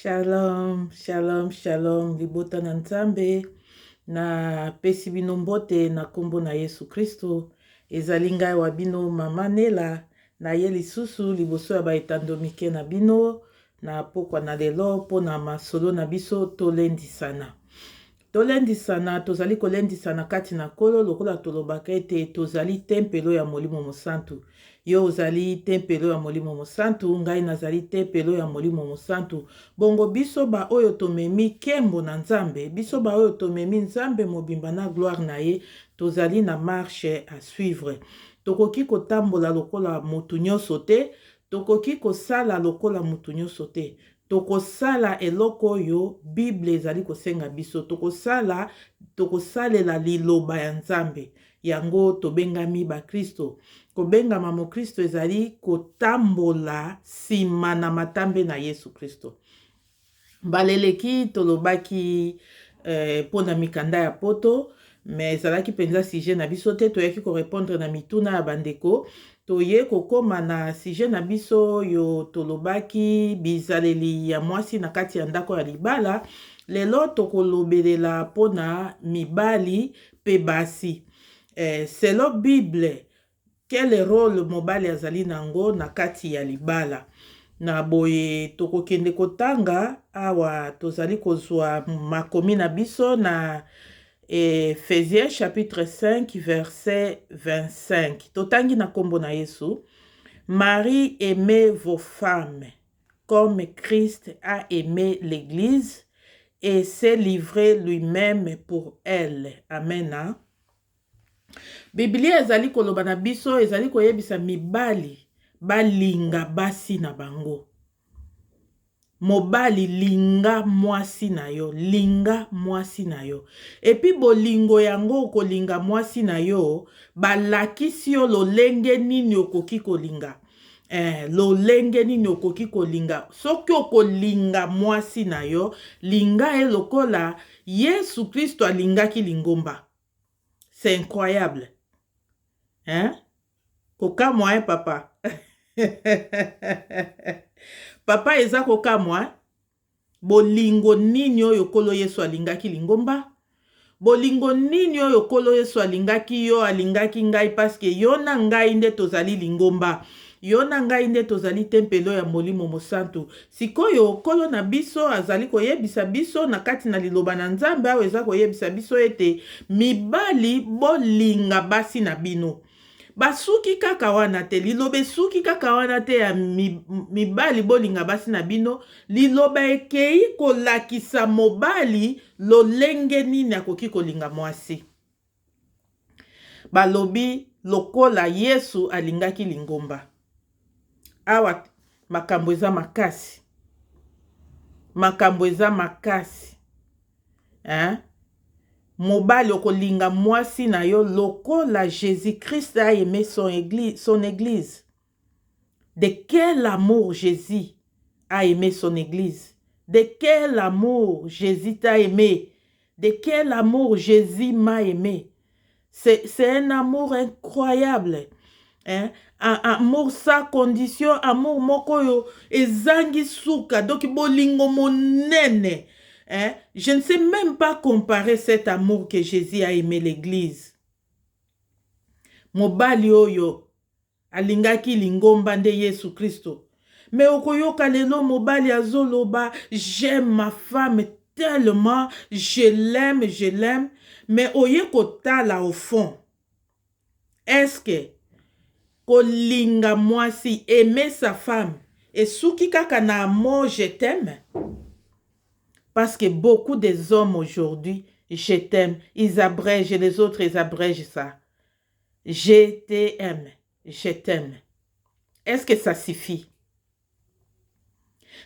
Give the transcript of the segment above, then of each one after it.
Shalom, shalom, shalom, libota na nzambe, na pesi bino mbote na kombo na Yesu Kristo, ezali ngai wa bino mama Nela, na ye lisusu liboso ya baetando mike na bino, na pokwa na lelo po na masolo na biso tolendisana. Tolendisana, tozali kolendisana kati na kolo, lokola tolobaka ete tozali tempelo ya molimo mosantu. Yo ozali tempelo ya molimo mosantu, ngai nazali tempelo ya molimo mosantu. Bongo biso ba oyo tomemi kembo na nzambe, biso ba oyo tomemi nzambe mobimba na gloire na ye, tozali na marche à suivre. Tokoki kotambola lokola mutu nyonso te, tokoki kosala lokola mutu nyonso te. Tokosala eloko oyo Bible ezali kosenga biso, tokosalela liloba ya nzambe. Yango tobengami ba Kristo. Kobengama mo Kristo ezali kotambola sima na matambe na Yesu Kristo. Baleleki tolobaki pona mikanda ya poto, mais ezalaki penza sujet na biso te, toyaki korepondre na mituna ya bandeko. Toye kokoma na sujet na biso yo tolobaki bizaleli ya mwasi na kati ya ndako ya libala. Lelo tokolobelela pona mibali pe basi. Selo Bible, quel rôle mobali azali nango na kati ya libala? Na boye tokokende kotanga awa tozali kozwa makomi na biso na Ephésiens chapitre 5 verset 25. Totangi na kombo na Yesu. Marie, aimez vos femmes comme Christ a aimé l'Église et s'est livré lui-même pour elle. Amen. Biblia ezali koloba na biso, ezali koyebisa mibali balinga basi na bango. Mobali linga mwasi na yo, linga mwasi na yo. Epi bolingo yango kolinga mwasi na yo, balakisi yo lolenge nini okoki kolinga. Lolenge nini okoki kolinga. Soki okolinga mwasi na yo, linga lokola Yesu Kristo alingaki lingomba. C'est incroyable. Kokamwa papa. Papa eza kokamwa. Bolingo nini oyo kolo Yesu alingaki lingomba. Bolingo nini oyo kolo Yesu alingaki yo alingaki ngai paske yo na ngai nde tozali lingomba. Yo na ngai nde tozali tempelo ya molimo mosantu. Sikoyo kolo na biso azali koyebisa biso na kati na liloba na nzambe awo eza koyebisa biso ete mibali bolinga basi na bino. Basuki kaka wana te, liloba suki kaka wana te ya mibali bolinga basi na bino, liloba ekei kolakisa mobali lolenge nini akoki kolinga mwasi. Balobi lokola Yesu alingaki lingomba. Awa makambo eza makasi. Makambo eza makasi. Mobali okolinga mwasi na yo lokola Jésus-Christ a aimé son église. De quel amour Jésus a aimé son église? De quel amour Jésus t'a aimé? De quel amour Jésus m'a aimé? C'est un amour incroyable. Amour sans condition, amour moko yo ezangi suka, donc bolingo monene. Je ne sais même pas comparer cet amour que Jésus a aimé l'église. Mobali oyo alingaki lingomba nde Yesu Kristo. Mais okoyoka lelo mobali azoloba, j'aime ma femme tellement, je l'aime, mais oye kotala au fond. Est-ce que kolinga mwasi aimer sa femme et souki kaka na amour je t'aime? Parce que beaucoup des hommes aujourd'hui, je t'aime, ils abrègent, les autres ils abrègent ça. Je t'aime, je t'aime. Est-ce que ça suffit?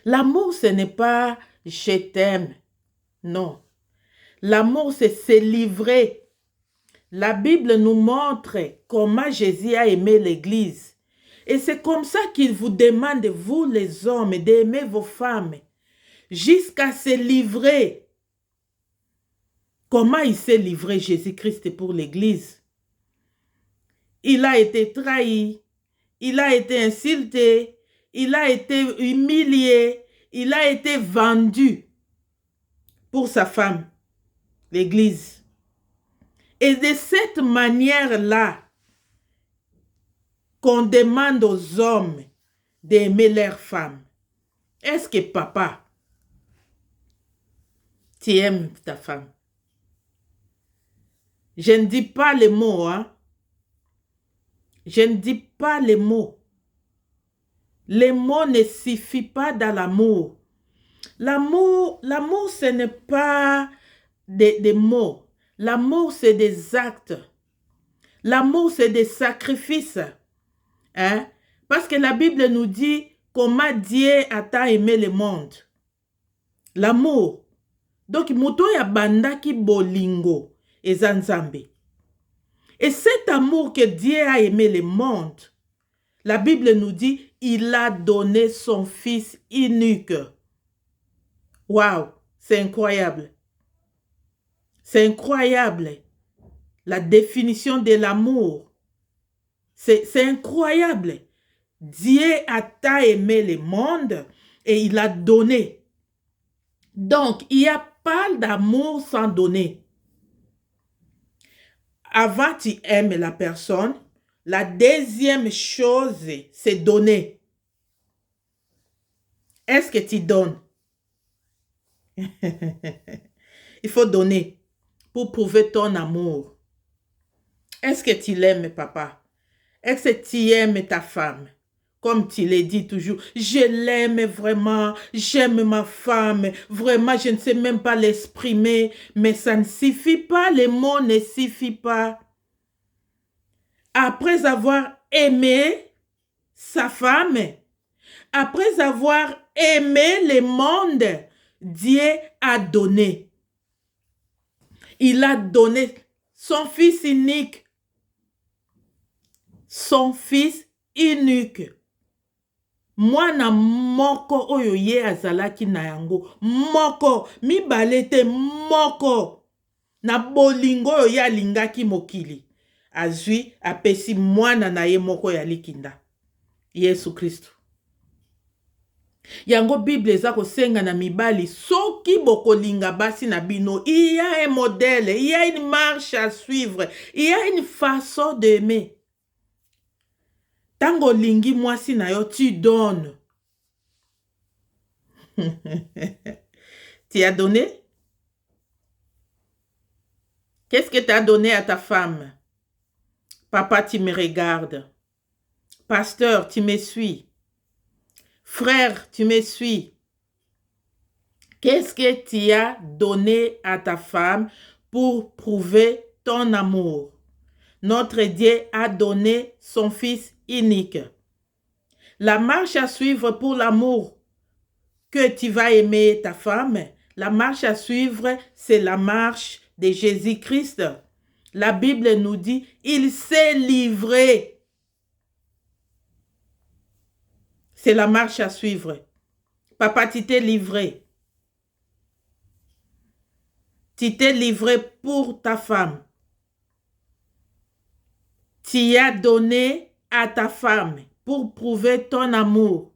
L'amour, ce n'est pas je t'aime. Non. L'amour, c'est se livrer. La Bible nous montre comment Jésus a aimé l'Église. Et c'est comme ça qu'il vous demande, vous les hommes, d'aimer vos femmes. Jusqu'à se livrer. Comment il s'est livré Jésus-Christ pour l'Église? Il a été trahi, il a été insulté, il a été humilié, il a été vendu pour sa femme, l'Église. Et de cette manière-là, qu'on demande aux hommes d'aimer leurs femmes. Est-ce que papa, tu aimes ta femme? Je ne dis pas les mots, hein. Je ne dis pas les mots. Les mots ne suffisent pas dans l'amour. L'amour, ce n'est pas des mots. L'amour, c'est des actes. L'amour, c'est des sacrifices. Hein? Parce que la Bible nous dit comment Dieu a tant aimé le monde. L'amour. Donc, muto ya bandaki bolingo eza nzambe. Et cet amour que Dieu a aimé le monde, la Bible nous dit, il a donné son fils unique. Waouh, c'est incroyable. C'est incroyable. La définition de l'amour. C'est incroyable. Dieu a tant aimé le monde et il a donné. Donc, il n'y a pas d'amour sans donner. Avant, tu aimes la personne. La deuxième chose, c'est donner. Est-ce que tu donnes? Il faut donner pour prouver ton amour. Est-ce que tu l'aimes, papa? Est-ce que tu aimes ta femme? Comme tu l'as dit toujours, je l'aime vraiment, j'aime ma femme, vraiment, je ne sais même pas l'exprimer, mais ça ne suffit pas, les mots ne suffisent pas. Après avoir aimé sa femme, après avoir aimé le monde, Dieu a donné. Il a donné son fils unique. Son fils unique. Mwana moko oyo ye azalaki na yango. Moko. Mibale te moko. Na bolingo oyo ye alingaki mokili. Azwi apesi mwana na ye moko ya likinda. Yesu Kristo. Yango Bible eza kosenga na mibali. Soki bokolinga basi na bino. Il y a un modèle. Il y a une marche à suivre. Il y a une façon d'aimer. Tango lingi mwasi na yo, tu donnes. Tu as donné? Qu'est-ce que tu as donné à ta femme? Papa, tu me regardes. Pasteur, tu me suis. Frère, tu me suis. Qu'est-ce que tu as donné à ta femme pour prouver ton amour? Notre Dieu a donné son fils unique. La marche à suivre pour l'amour que tu vas aimer ta femme, la marche à suivre, c'est la marche de Jésus-Christ. La Bible nous dit, il s'est livré. C'est la marche à suivre. Papa, tu t'es livré. Tu t'es livré pour ta femme. Tu as donné à ta femme pour prouver ton amour.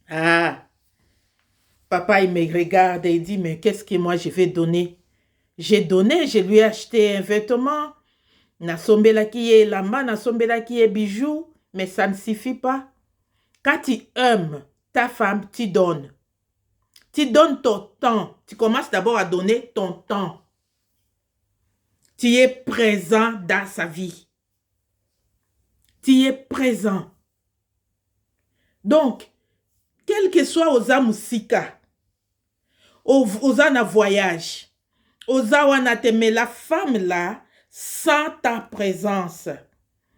Ah, papa, il me regarde et il dit, mais qu'est-ce que moi je vais donner? J'ai donné, je lui ai acheté un vêtement. Nasombelaki ye lamba, nasombelaki ye bijoux, mais ça ne suffit pas. Quand tu aimes ta femme, tu donnes. Tu donnes ton temps. Tu commences d'abord à donner ton temps. Tu es présent dans sa vie. Tu es présent. Donc, quel que soit aux amusika, aux ânes voyage, aux awanateme, la femme là, sans ta présence,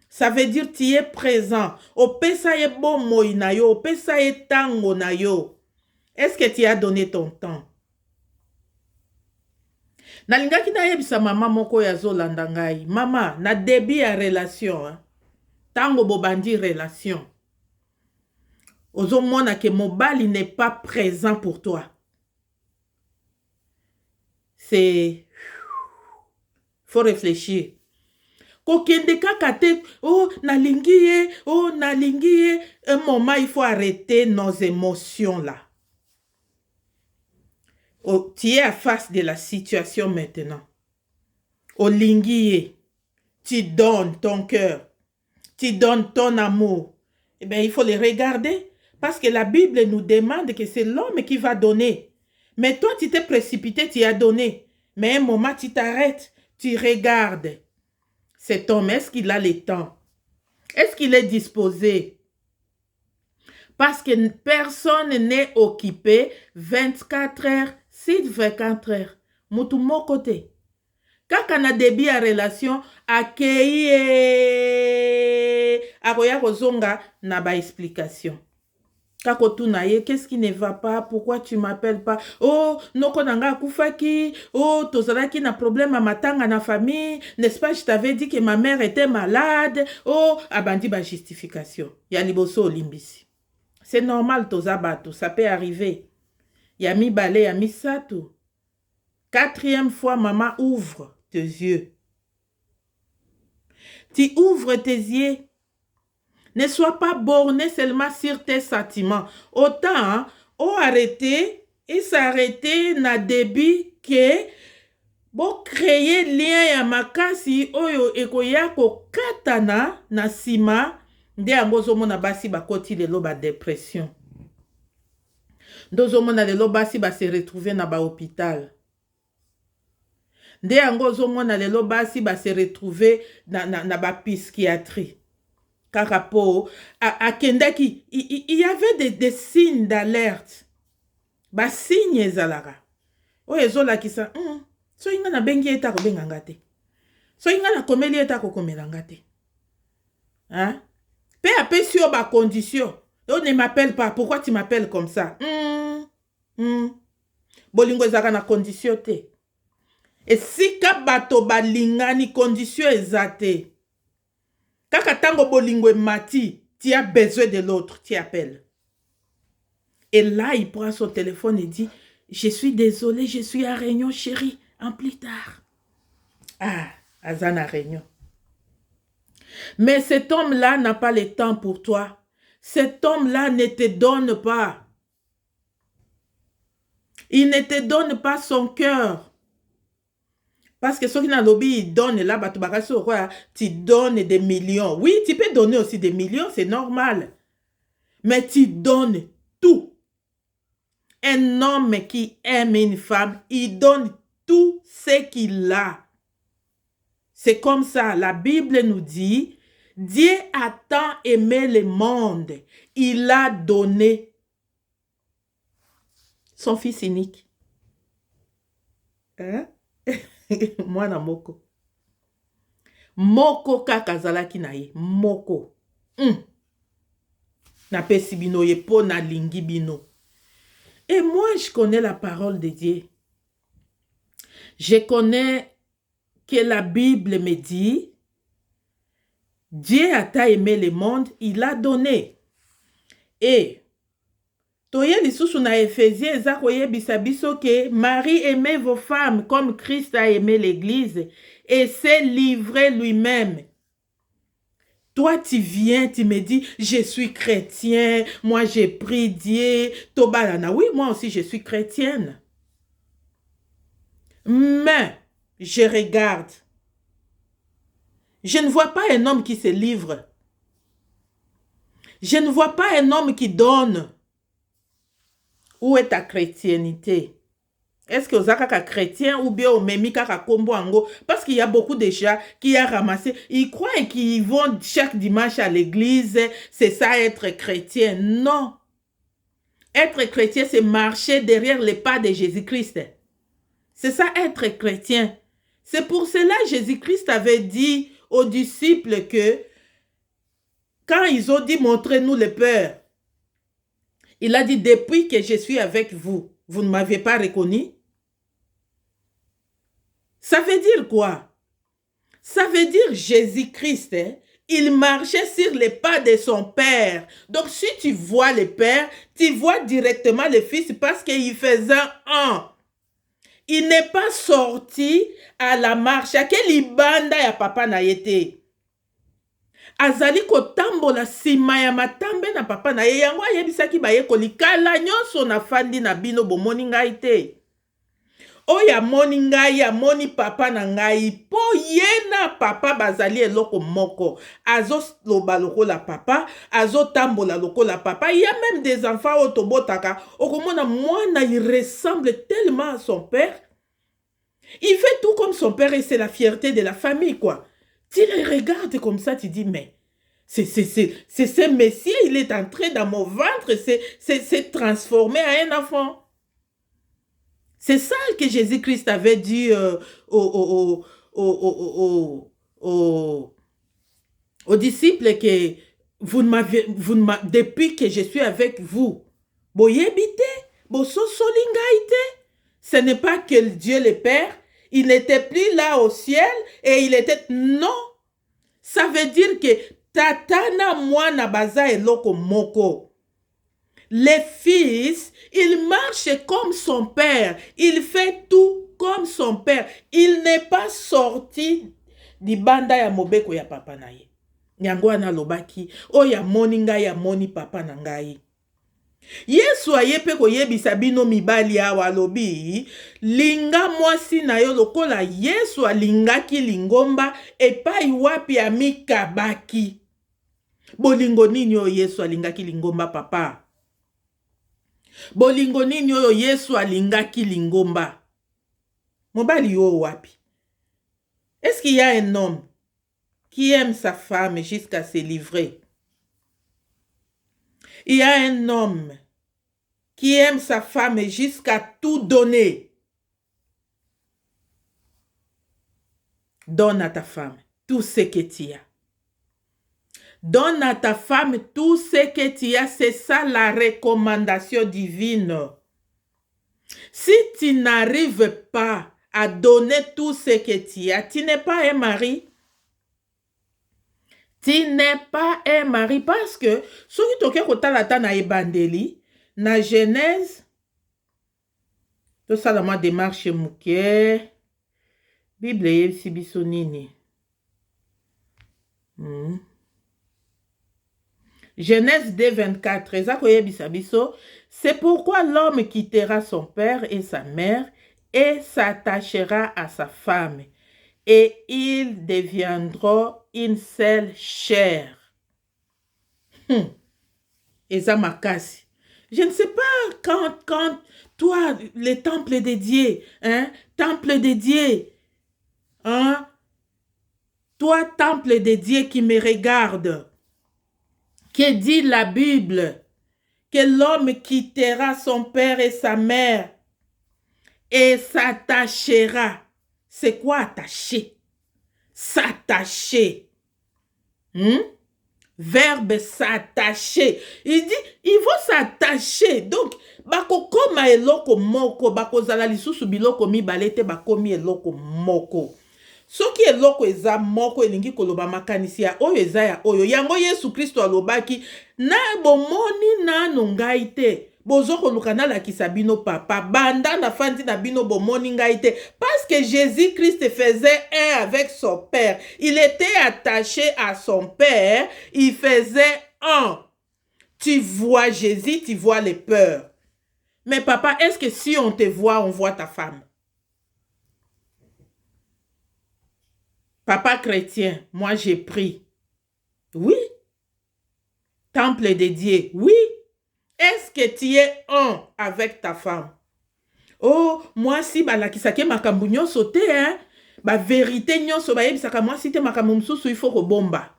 ça veut dire tu es présent. Opesa ye bon moi na yo, opesa ye tango na yo. Est-ce que tu as donné ton temps? Nalingaki na yebisa mama moko ya zolanda ngai. Mama, na début ya relation, hein? Tango bobandi relation. Ozomona que mobali n'est pas présent pour toi. C'est... Faut réfléchir. Kokende kakate, oh nalingi ye, un moment il faut arrêter nos émotions là. tu es à face de la situation maintenant. Olingi, tu donnes ton cœur, tu donnes ton amour. Eh bien, il faut les regarder. Parce que la Bible nous demande que c'est l'homme qui va donner. Mais toi, tu t'es précipité, tu as donné. Mais un moment, tu t'arrêtes, tu regardes. Cet homme, est-ce qu'il a le temps? Est-ce qu'il est disposé? Parce que personne n'est occupé 24 heures, 24 heures. Moutou mon côté. Quand on a début à relation, accueillir, aroya rozonga, n'a pas explication. Qu'est-ce qui ne va pas? Pourquoi tu m'appelles pas? Oh, noko nanga kufaki. Oh, tozalaki na problème à matanga na famille. N'est-ce pas, je t'avais dit que ma mère était malade. Oh, abandi ba justification. Ya liboso olimbisi. C'est normal tozabato, ça peut arriver. Ya mi balé, ya mi sato. 4e fois, maman, ouvre tes yeux. Tu ouvres tes yeux. Ne sois pas borné seulement sur tes sentiments. Autant, hein, arrêter et s'arrêter na début que bon créer lien ya makasi oyo ekoya ko katana na sima nde angozo mona basi bakoti lelo ba dépression. Ndozo mona lelo basi ba se retrouver na ba hôpital. Nde angozo mona lelo basi ba se retrouver na ba psychiatrie. Karapo, à Kendaki, il y avait des signes d'alerte. Ba signes ezalara. O ezola ki sa, so inga na bengi eta ko benganga te. So inga na komeli eta ko komelanga te. Hein? Peu à peu sur ba condition. On ne m'appelle pas. Pourquoi tu m'appelles comme ça? Bolingo ezaka na condition te. Et si ka bato balingani condition ezate. Kaka tango bolingo mati, tu as besoin de l'autre, tu appelles. Et là, il prend son téléphone et dit, je suis désolé, je suis à réunion, chérie, en plus tard. Ah, Azan à réunion. Mais cet homme-là n'a pas le temps pour toi. Cet homme-là ne te donne pas. Il ne te donne pas son cœur. Parce que ceux qui n'ont lobby, ils donnent là, tu donnes des millions. Oui, tu peux donner aussi des millions, c'est normal. Mais tu donnes tout. Un homme qui aime une femme, il donne tout ce qu'il a. C'est comme ça, la Bible nous dit, Dieu a tant aimé le monde, il a donné son fils unique. Hein? Mwana moko. Moko kakazalaki na ye. Moko. Na pesi bino ye po na lingi bino. Et moi, je connais la parole de Dieu. Je connais que la Bible me dit, Dieu a tant aimé le monde, il a donné. Et Toye lisusu na Ephésiens eza koyebisa biso que Marie aimait vos femmes comme Christ a aimé l'église et s'est livré lui-même. Toi, tu viens, tu me dis, je suis chrétien, moi j'ai pris Dieu, Tobalana. Oui, moi aussi je suis chrétienne. Mais, je regarde. Je ne vois pas un homme qui se livre. Je ne vois pas un homme qui donne. Où est ta chrétienté? Est-ce que vous êtes chrétien ou bien au memi kaka kombo ango? Parce qu'il y a beaucoup de gens qui ont ramassé. Ils croient qu'ils vont chaque dimanche à l'église. C'est ça être chrétien. Non. Être chrétien, c'est marcher derrière les pas de Jésus-Christ. C'est ça être chrétien. C'est pour cela que Jésus-Christ avait dit aux disciples que quand ils ont dit montrez-nous le Père, il a dit, depuis que je suis avec vous, vous ne m'avez pas reconnu? Ça veut dire quoi? Ça veut dire Jésus-Christ, il marchait sur les pas de son Père. Donc si tu vois le Père, tu vois directement le Fils parce qu'il faisait un. Il n'est pas sorti à la marche. À quel ibanda ya papa na yete? Azali kotambola sima ya matambe na papa na ye yango ayebisaki baye kolikala nyonso na fandi na bino bomoni ngai te. oyo amoni ngai amoni papa na ngai po ye na papa bazali eloko moko azoloba lokola papa azotambola lokola papa. Il y a même des enfants oyo tobotaka okomona mwana il ressemble tellement à son père, il fait tout comme son père et c'est la fierté de la famille quoi. Tu le regardes comme ça, tu dis mais c'est ce messie, il est entré dans mon ventre, c'est transformé en un enfant. C'est ça que Jésus-Christ avait dit aux disciples que depuis que je suis avec vous, ce n'est pas que Dieu le Père, il n'était plus là au ciel et il était... Non, ça veut dire que tatana mwana baza eloko moko. Les fils, il marche comme son père. Il fait tout comme son père. Il n'est pas sorti di banda ya mobeko ya papa na ye. Nyango ana lobaki, o ya moni ngai ya moni papa na ngai. Yesu ayepe koyebisa bino mibali awa lobi, linga mwasi na yo lokola Yesu alingaki lingomba epai wapi amikabaki. Bolingo nini o Yesu alingaki lingomba papa? Bolingo nini oyo Yesu alingaki lingomba? Mobali yo wapi? Est-ce qu'il y a un homme qui aime sa femme jusqu'à se livrer? Il y a un homme qui aime sa femme jusqu'à tout donner. Donne à ta femme tout ce que tu as. Donne à ta femme tout ce que tu as. C'est ça la recommandation divine. Si tu n'arrives pas à donner tout ce que tu as, tu n'es pas un mari. Tu n'es pas un mari parce que ce qui toke kotalata na ebandeli na Genèse to salama démarche muke Bible yebisi biso nini. Genèse 2:24, c'est pourquoi l'homme quittera son père et sa mère et s'attachera à sa femme, et ils deviendront une seule chair. Eza makasi. Je ne sais pas quand toi, le temple dédié, temple dédié, toi, temple dédié qui me regarde, que dit la Bible, que l'homme quittera son père et sa mère et s'attachera. C'est quoi attacher? S'attacher. Verbe s'attacher. Il dit, il faut s'attacher. Donc, bako koma eloko moko, bako zala lisusu biloko mibale te bakomi eloko moko. Soki eloko eza moko elingi koloba makanisi ya oyo eza ya oyo. Yango Yesu Kristo alobaki, na bomoni nanu ngai te. Bozoko lukana la kisabino papa. Banda na fandi na bino bomoni ngai te. Parce que Jésus-Christ faisait un avec son Père. Il était attaché à son Père. Il faisait un. Tu vois Jésus, tu vois les peurs. Mais papa, est-ce que si on te voit, on voit ta femme? Papa chrétien, moi j'ai pris. Oui. Temple dédié. Oui. Est-ce que tu es un avec ta femme? Oh, moi si balakisake makambu nyonso te, ba vérité nyonso ba yebisaka moi si te makambu mususu il faut kobomba.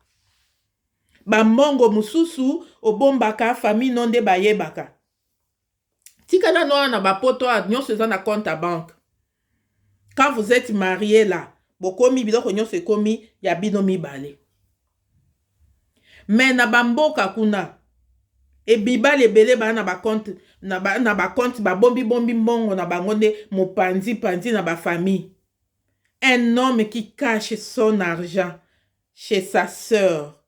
Ba mongo mususu obombaka famille non de ba yebaka. Tikana no na ba poto nyonso eza na compte à banque. Quand vous êtes marié là, bokomi biloko nyonso ekomi ya bino mibale. Mais na bamboka kuna et biba le belé ba na ba compte ba bombi mbongo na bango nde mopanzi panzi na ba famille. Un homme qui cache son argent chez sa sœur.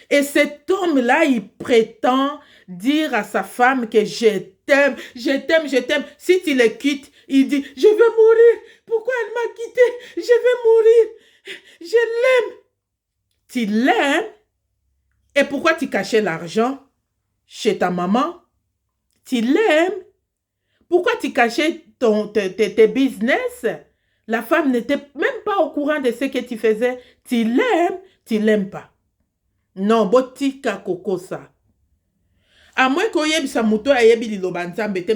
Et cet homme-là, il prétend dire à sa femme que je t'aime, je t'aime, je t'aime. Si tu le quittes, il dit, je vais mourir. Pourquoi elle m'a quitté? Je vais mourir. Je l'aime. Tu l'aimes? Et pourquoi tu cachais l'argent chez ta maman? Tu l'aimes? Pourquoi tu cachais tes business. La femme n'était même pas au courant de ce que tu faisais. Tu l'aimes pas. Non, botika koko ça. À moins qu'on y sa moto à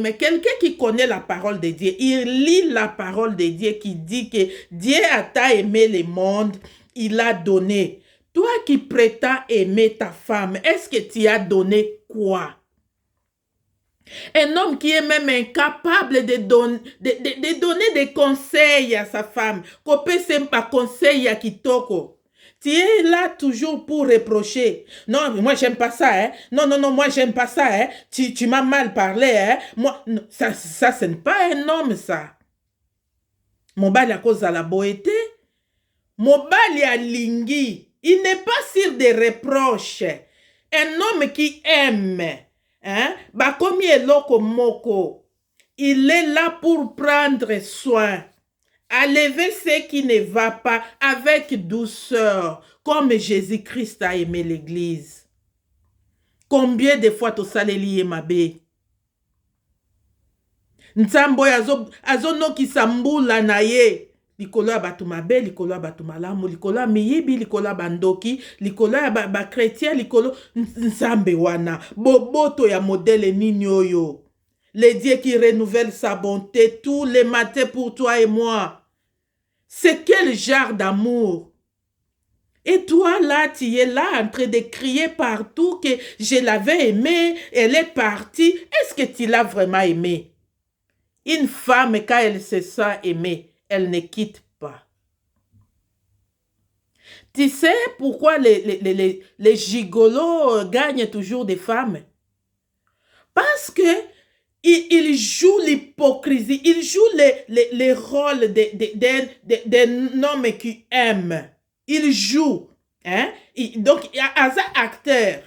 mais quelqu'un qui connaît la parole de Dieu, il lit la parole de Dieu qui dit que Dieu a tant aimé le monde, il a donné. Toi qui prétends aimer ta femme, est-ce que tu as donné quoi? Un homme qui est même incapable de donner des conseils à sa femme, qu'on peut pas conseil à Kitoko. Tu es là toujours pour reprocher. Non, moi j'aime pas ça, hein. Non, moi j'aime pas ça, hein. Tu m'as mal parlé, hein. Moi, non, ça ce n'est pas un homme, ça. Mon bal à cause de la beauté. Mon bal à lingui. Il n'est pas sur des reproches. Un homme qui aime, hein, bakomi eloko moko, il est là pour prendre soin, à lever ce qui ne va pas avec douceur, comme Jésus-Christ a aimé l'église. Combien de fois tu saleli mabe? Nzambo azono ki sambula na ye. Likolo ya batu mabe, likolo ya batu malamu, likolo ya miyibi, likolo ya bandoki, likolo ya ba chrétien, likolo nzambe wana. Boboto ya modèle nini oyo. Le Dieu qui renouvelle sa bonté tous les matins pour toi et moi. C'est quel genre d'amour? Et toi là, tu es là en train de crier partout que je l'avais aimé, elle est partie. Est-ce que tu l'as vraiment aimé? Une femme, quand elle se sent aimée, elle ne quitte pas. Tu sais pourquoi les gigolos gagnent toujours des femmes? Parce que il joue l'hypocrisie, il joue les rôles d'un homme qui aime. Il joue. Hein? Donc, il y a un acteur.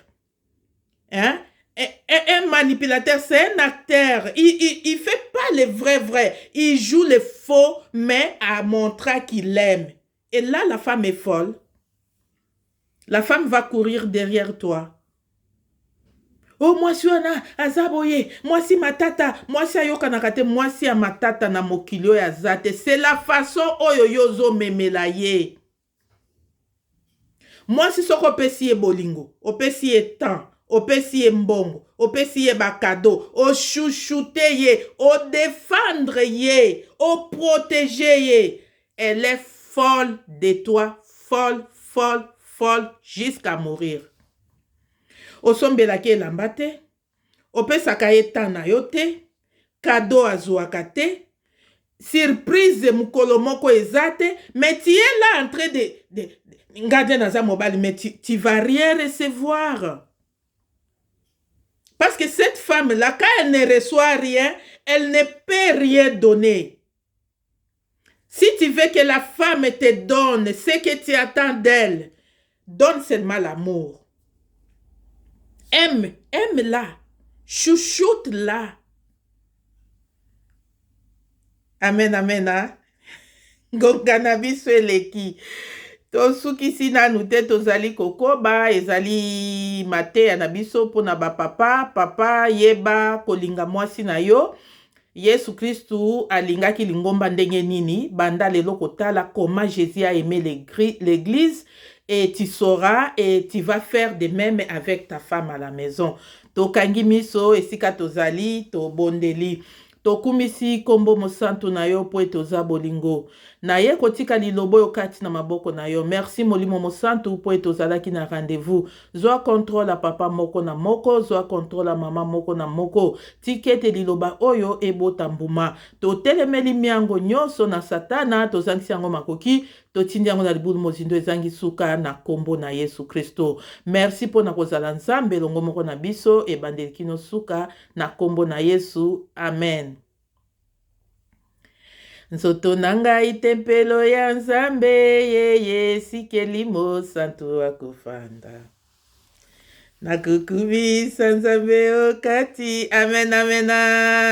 Hein? Un manipulateur, c'est un acteur. Il fait pas le vrai. Il joue le faux, mais à montrer qu'il aime. Et là, la femme est folle. La femme va courir derrière toi. Oh, moi si on a azaboye, moi si matata, moi si ayoka nakate, moi si a matata na mokilio ya zate. C'est la façon oyo yozo memelaye. Moi si soko opesi ye bolingo, opesi ye temps, opesi ye mbongo, opesi ye bakado, o chouchoute ye, o défendre ye, o protéger ye. Elle est folle de toi, folle, jusqu'à mourir. Osombelaki elamba te, opesaka ye temps na yo te, cadeau azwaka te, surprise mukolo moko eza te, mais tu es là en train de ngadien naza mobile, mais tu vas rien recevoir. Parce que cette femme-là, quand elle ne reçoit rien, elle ne peut rien donner. Si tu veux que la femme te donne ce que tu attends d'elle, donne seulement l'amour. Aime-la. Chouchoute-la. Amen, amen. Hein? Ngongana biso eleki. Tosuki sina nute tozali kokoba, ezali mate ya na biso pona ba papa yeba kolinga mwasi na yo. Yesu Christu alingaki lingomba ndenge nini, banda lelo kotala comment Jésus a aimé l'église. Et tu sauras et tu vas faire de même avec ta femme à la maison. Tokangi miso esika tozali to bondeli. Tokumisi kombo mosantu na yo po etoza bolingo. Na ye kotika lilobo yo kati na maboko na yo. Merci molimo mosantu po etozalaki na rendez-vous. Zwa contrôle a papa moko na moko, zwa contrôle a mama moko na moko. Tikete liloba oyo ebota mbuma. To telemeli miango nyonso na satana, to zangisi yango makoki, to tindi yango na libulu mozindo ezangi suka na kombo na Yesu Kristo. Merci po na kozala nzambe longo moko na biso e bandelikino suka na kombo na Yesu. Amen. Nzoto na ngai tempelo ya nzambe yeye sikeli mosantu akofanda. Nakukubisa nzambe okati. Amen, amen.